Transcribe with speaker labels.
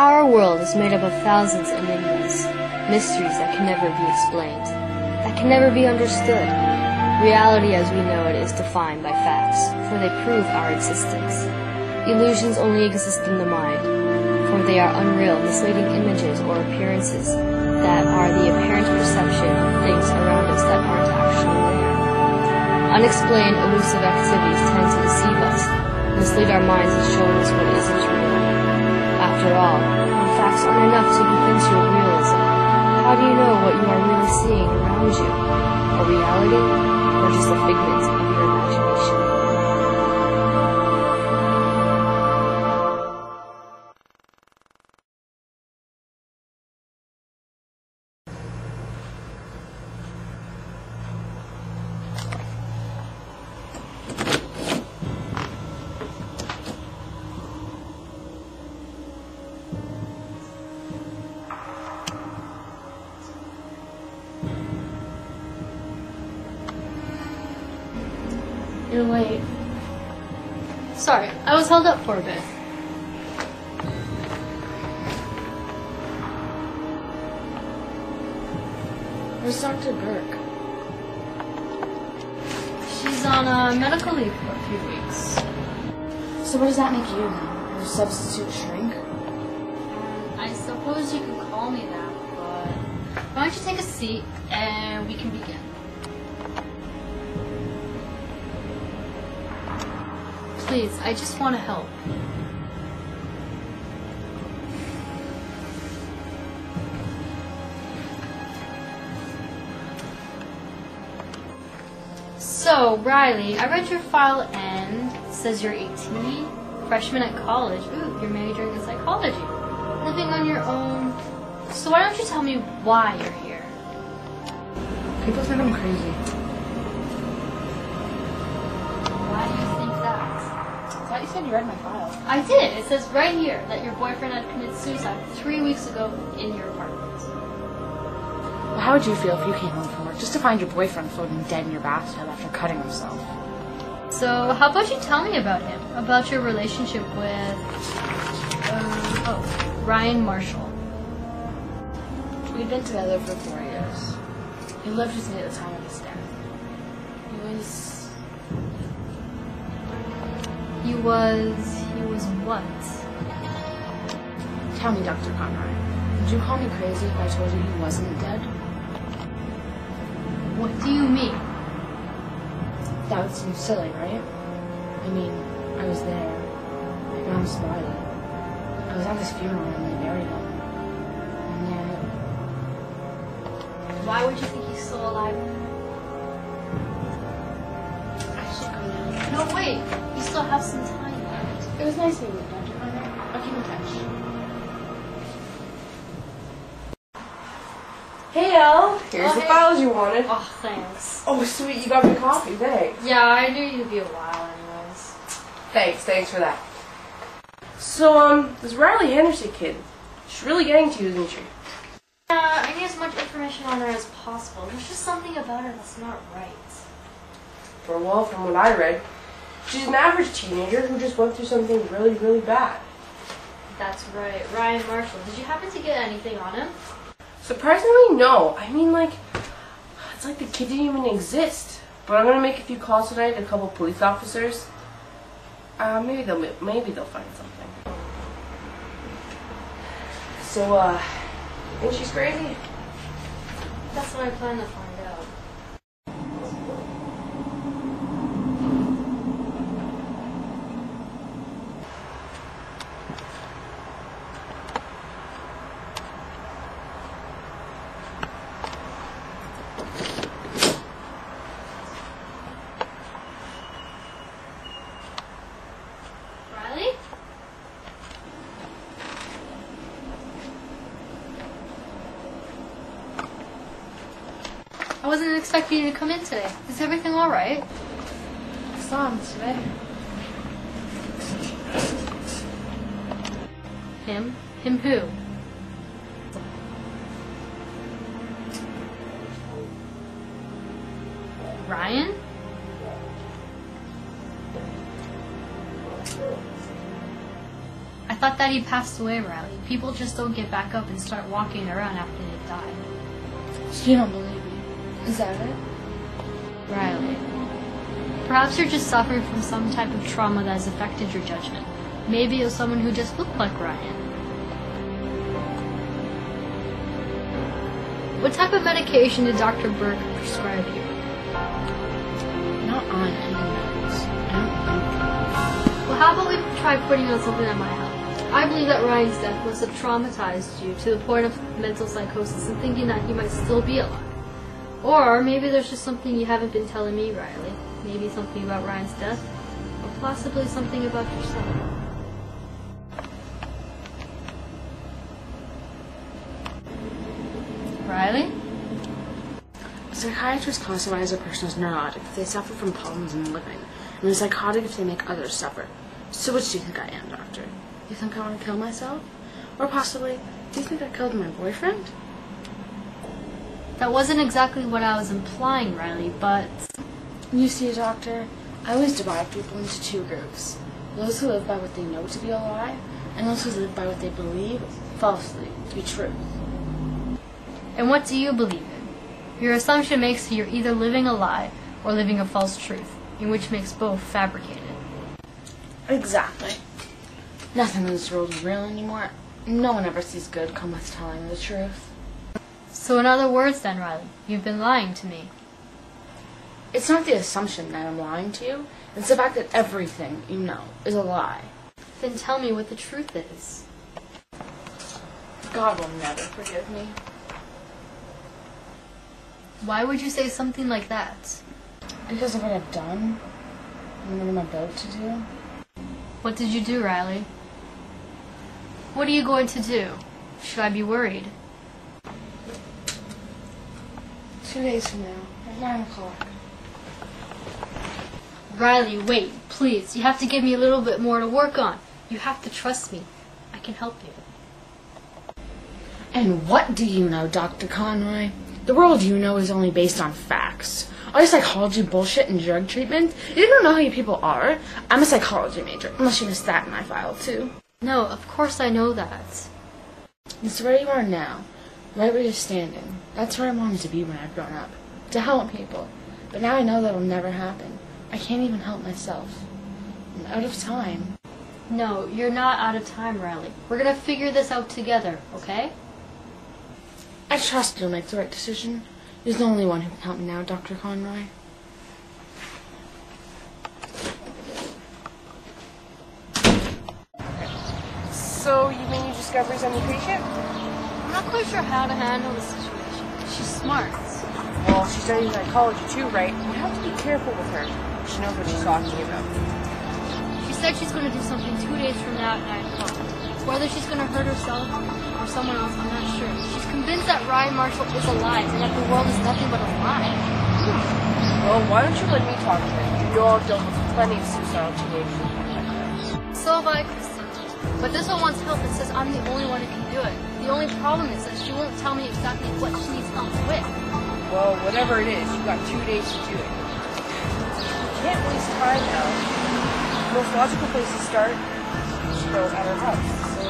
Speaker 1: Our world is made up of thousands of enigmas, mysteries that can never be explained, that can never be understood. Reality as we know it is defined by facts, for they prove our existence. Illusions only exist in the mind, for they are unreal, misleading images or appearances that are the apparent perception of things around us that aren't actually there. Unexplained, elusive activities tend to deceive us, mislead our minds and show us what isn't real. After all, when facts aren't enough to convince you of realism, how do you know what you are really seeing around you? A reality, or just a figment of your imagination?
Speaker 2: You're late. Sorry, I was held up for a bit. Where's Dr. Burke? She's on medical leave for a few weeks.
Speaker 3: So what does that make you then? Your substitute shrink?
Speaker 2: I suppose you could call me that, but why don't you take a seat and we can begin. Please, I just want to help. So, Riley, I read your file and it says you're 18, freshman at college. Ooh, you're majoring in psychology. Living on your own. So why don't you tell me why you're here?
Speaker 3: People think I'm crazy.
Speaker 2: Why do you think that?
Speaker 3: I thought you said you read my file.
Speaker 2: I did. It says right here that your boyfriend had committed suicide 3 weeks ago in your apartment.
Speaker 3: Well, how would you feel if you came home from work just to find your boyfriend floating dead in your bathtub after cutting himself?
Speaker 2: So, how about you tell me about him? About your relationship with, Ryan Marshall.
Speaker 3: We'd been together for 4 years. He lived with me at the time of his death.
Speaker 2: He was what?
Speaker 3: Tell me, Dr. Conrad, would you call me crazy if I told you he wasn't dead?
Speaker 2: What do you mean?
Speaker 3: That would seem silly, right? I mean, I was there. I found his body. I was at his funeral when they buried him. And yet...
Speaker 2: Why would you think he's still alive?
Speaker 3: I should go now.
Speaker 2: No, wait. You still have some time left.
Speaker 3: It was nice meeting you, Dr. Conrad. I'll keep in touch.
Speaker 4: Hey, Elle. Here's the
Speaker 2: hey.
Speaker 4: files you wanted.
Speaker 2: Oh, thanks.
Speaker 4: Oh, sweet. You got me coffee. Thanks.
Speaker 2: Yeah, I knew you'd be a while anyways.
Speaker 4: Thanks for that. So, this Riley Henderson kid, she's really getting to you, isn't she?
Speaker 2: Yeah, I need as much information on her as possible. There's just something about her that's not right.
Speaker 4: From what I read, she's an average teenager who just went through something really, really bad.
Speaker 2: That's right. Ryan Marshall. Did you happen to get anything on him?
Speaker 4: Surprisingly, no. I mean, it's like the kid didn't even exist. But I'm gonna make a few calls tonight to a couple police officers. Maybe they'll find something. So, think she's crazy?
Speaker 2: That's what I plan to find out. Riley? I wasn't expecting you to come in today. Is everything alright?
Speaker 3: I saw him today.
Speaker 2: Him? Him who? Ryan? At thought that he passed away, Riley. People just don't get back up and start walking around after they've died.
Speaker 3: So you don't believe me? Is that it?
Speaker 2: Riley. Perhaps you're just suffering from some type of trauma that has affected your judgment. Maybe it was someone who just looked like Ryan. What type of medication did Dr. Burke prescribe you?
Speaker 3: Not on any meds. I don't think.
Speaker 2: Well, how about we try putting on something that might help? I believe that Ryan's death must have traumatized you to the point of mental psychosis and thinking that he might still be alive. Or maybe there's just something you haven't been telling me, Riley. Maybe something about Ryan's death, or possibly something about yourself. Riley?
Speaker 3: A psychiatrist classifies a person as neurotic if they suffer from problems in living, and a psychotic if they make others suffer. So which do you think I am, doctor? You think I want to kill myself? Or possibly, do you think I killed my boyfriend?
Speaker 2: That wasn't exactly what I was implying, Riley, but...
Speaker 3: You see, doctor, I always divide people into two groups. Those who live by what they know to be a lie, and those who live by what they believe, falsely, to be true.
Speaker 2: And what do you believe in? Your assumption makes you're either living a lie or living a false truth, in which makes both fabricated.
Speaker 3: Exactly. Nothing in this world is real anymore. No one ever sees good come with telling the truth.
Speaker 2: So in other words then, Riley, you've been lying to me.
Speaker 3: It's not the assumption that I'm lying to you. It's the fact that everything you know is a lie.
Speaker 2: Then tell me what the truth is.
Speaker 3: God will never forgive me.
Speaker 2: Why would you say something like that?
Speaker 3: Because of what I've done and what I'm about to do.
Speaker 2: What did you do, Riley? What are you going to do? Should I be worried?
Speaker 3: 2 days from now, at 9 o'clock.
Speaker 2: Riley, wait, please. You have to give me a little bit more to work on. You have to trust me. I can help you.
Speaker 3: And what do you know, Dr. Conroy? The world you know is only based on facts. All your psychology bullshit and drug treatment, you don't know how you people are. I'm a psychology major, unless you missed that in my file, too.
Speaker 2: No, of course I know that.
Speaker 3: It's where you are now, right where you're standing. That's where I wanted to be when I've grown up, to help people. But now I know that'll never happen. I can't even help myself. I'm out of time.
Speaker 2: No, you're not out of time, Riley. We're gonna figure this out together, okay?
Speaker 3: I trust you'll make the right decision. You're the only one who can help me now, Dr. Conroy.
Speaker 4: So, you made new discoveries on your patient?
Speaker 2: I'm not quite sure how to handle the situation. She's smart.
Speaker 4: Well, she's studying psychology too, right? You have to be careful with her. She knows what she's talking about.
Speaker 2: She said she's going to do something 2 days from now at 9 o'clock. Whether she's going to hurt herself or someone else, I'm not sure. She's convinced that Ryan Marshall is alive and that the world is nothing but a lie.
Speaker 4: Well, why don't you let me talk to her? You know I've dealt with plenty of suicidal teenagers.
Speaker 2: So have I, Kristen. But this one wants help and says I'm the only one who can do it. The only problem is that she won't tell me exactly what she needs help with.
Speaker 4: Well, whatever it is, you've got 2 days to do it. You can't waste time now. The most logical place to start is to go at her house. So